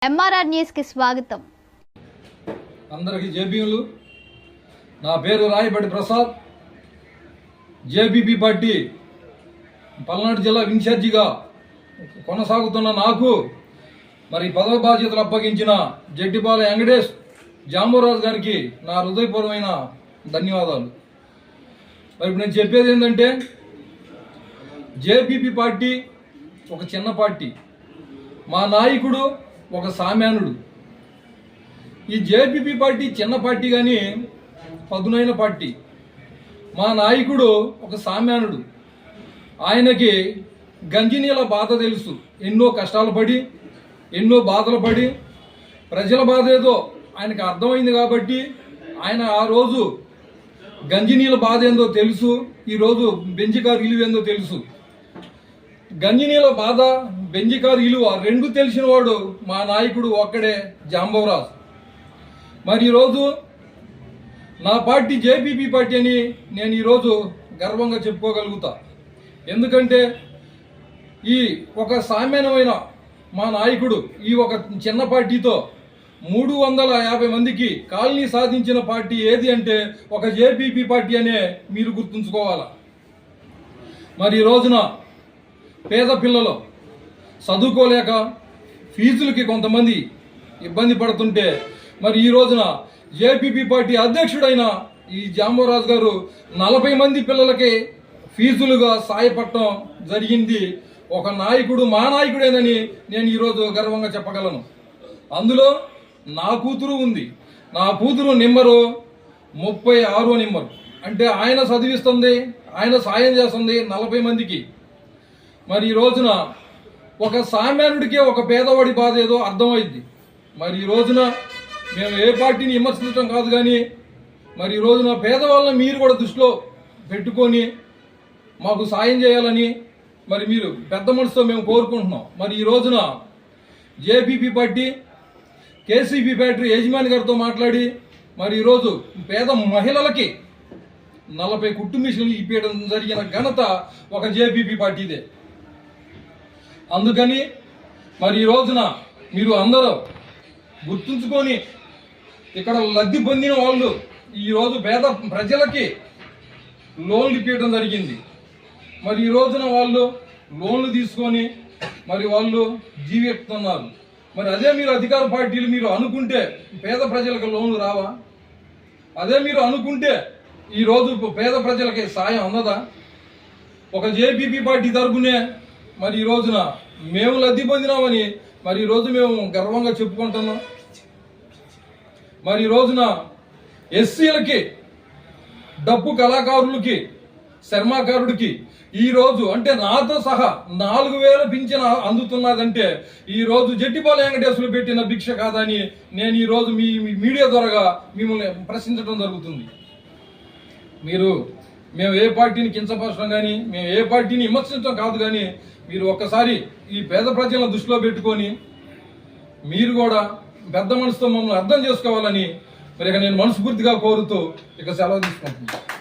MRR news కి స్వాగతం. అందరికీ జేబీలు. నా పేరు రాయబడి ప్రసాద్. జేబీపీ పార్టీ పల్నాడు జిల్లా ఇన్ఛార్జిగా కొనసాగుతున్న నాకు మరి పదవి బాధ్యతలు అప్పగించిన జడ్డిపాల వెంకటేష్ జాంబోరాజు గారికి నా హృదయపూర్వమైన ధన్యవాదాలు. మరి నేను చెప్పేది ఏంటంటే, జేబీపీ పార్టీ ఒక చిన్న పార్టీ, మా నాయకుడు ఒక సామాన్యుడు. ఈ జేబీపీ పార్టీ చిన్న పార్టీ కానీ పదునైన పార్టీ. మా నాయకుడు ఒక సామాన్యుడు. ఆయనకి గంజినీల బాధ తెలుసు. ఎన్నో కష్టాలు పడి, ఎన్నో బాధలు పడి, ప్రజల బాధ ఏదో ఆయనకు అర్థమైంది కాబట్టి ఆయన ఆ రోజు గంజినీల బాధ ఏందో తెలుసు, ఈరోజు బెంజికారు విలువ ఏందో తెలుసు. గంజినీల బాధ, బెంజికారు విలువ రెండు తెలిసిన వాడు మా నాయకుడు ఒక్కడే, జాంబవరాజు. మరి ఈరోజు నా పార్టీ జేబీపీ పార్టీ అని నేను ఈరోజు గర్వంగా చెప్పుకోగలుగుతా. ఎందుకంటే ఈ ఒక సామాన్యమైన మా నాయకుడు ఈ ఒక చిన్న పార్టీతో 350 మందికి కాలనీ సాధించిన పార్టీ ఏది అంటే ఒక జేబీపీ పార్టీ అనే మీరు గుర్తుంచుకోవాలా. మరి ఈ రోజున పేద పిల్లలు చదువుకోలేక ఫీజులకి కొంతమంది ఇబ్బంది పడుతుంటే, మరి ఈ రోజున జేబీపీ పార్టీ అధ్యక్షుడైన ఈ జాంబవరాజు గారు 40 మంది పిల్లలకి ఫీజులుగా సాయపడటం జరిగింది. ఒక నాయకుడు మా నాయకుడేనని నేను ఈరోజు గర్వంగా చెప్పగలను. అందులో నా కూతురు ఉంది. నా కూతురు నెంబరు 36 నెంబరు. అంటే ఆయన చదివిస్తుంది, ఆయన సాయం చేస్తుంది 40 మందికి. మరి ఈ రోజున ఒక సామాన్యుడికే ఒక పేదవాడి బాధ ఏదో అర్థమైంది. మరి ఈ రోజున మేము ఏ పార్టీని విమర్శించడం కాదు కానీ, మరి ఈ రోజున పేదవాళ్ళని మీరు కూడా దృష్టిలో పెట్టుకొని మాకు సాయం చేయాలని మరి మీరు పెద్ద మనసుతో మేము కోరుకుంటున్నాం. మరి ఈ రోజున జేబీపీ పార్టీ కేసీబీ ఫ్యాక్టరీ యజమాని గారితో మాట్లాడి మరి ఈరోజు పేద మహిళలకి 40 కుట్టు మిషన్లు ఇప్పించడం జరిగిన ఘనత ఒక జేబీపీ పార్టీదే. అందుకని మరి ఈ రోజున మీరు అందరూ గుర్తుంచుకొని ఇక్కడ లబ్ధి పొందిన వాళ్ళు ఈరోజు పేద ప్రజలకి లోన్లు ఇప్పించడం జరిగింది. మరి ఈ రోజున వాళ్ళు లోన్లు తీసుకొని మరి వాళ్ళు జీవిస్తున్నారు. మరి అదే మీరు అధికార పార్టీలు మీరు అనుకుంటే పేద ప్రజలకు లోన్లు రావా? అదే మీరు అనుకుంటే ఈరోజు పేద ప్రజలకి సాయం అందదా? ఒక జేబీపీ పార్టీ తరపునే మరి ఈ రోజున మేము లబ్ధి పొందినామని మరి ఈరోజు మేము గర్వంగా చెప్పుకుంటున్నాం. మరి ఈ రోజున ఎస్సీలకి, డప్పు కళాకారులకి, శర్మాకారుడికి ఈరోజు అంటే నాతో సహా 4000 పింఛన్ అందుతున్నదంటే ఈరోజు జడ్డిపాల వెంకటేశ్వరులు పెట్టిన భిక్ష కాదని నేను ఈరోజు మీ మీడియా ద్వారా మిమ్మల్ని ప్రశ్నించడం జరుగుతుంది. మేము ఏ పార్టీని కించపరచడం కానీ, మేము ఏ పార్టీని విమర్శించడం కాదు కానీ, మీరు ఒక్కసారి ఈ పేద ప్రజలను దృష్టిలో పెట్టుకొని మీరు కూడా పెద్ద మనసుతో మమ్మల్ని అర్థం చేసుకోవాలని మరి ఇక నేను మనస్ఫూర్తిగా కోరుతూ ఇక సెలవు తీసుకుంటున్నాను.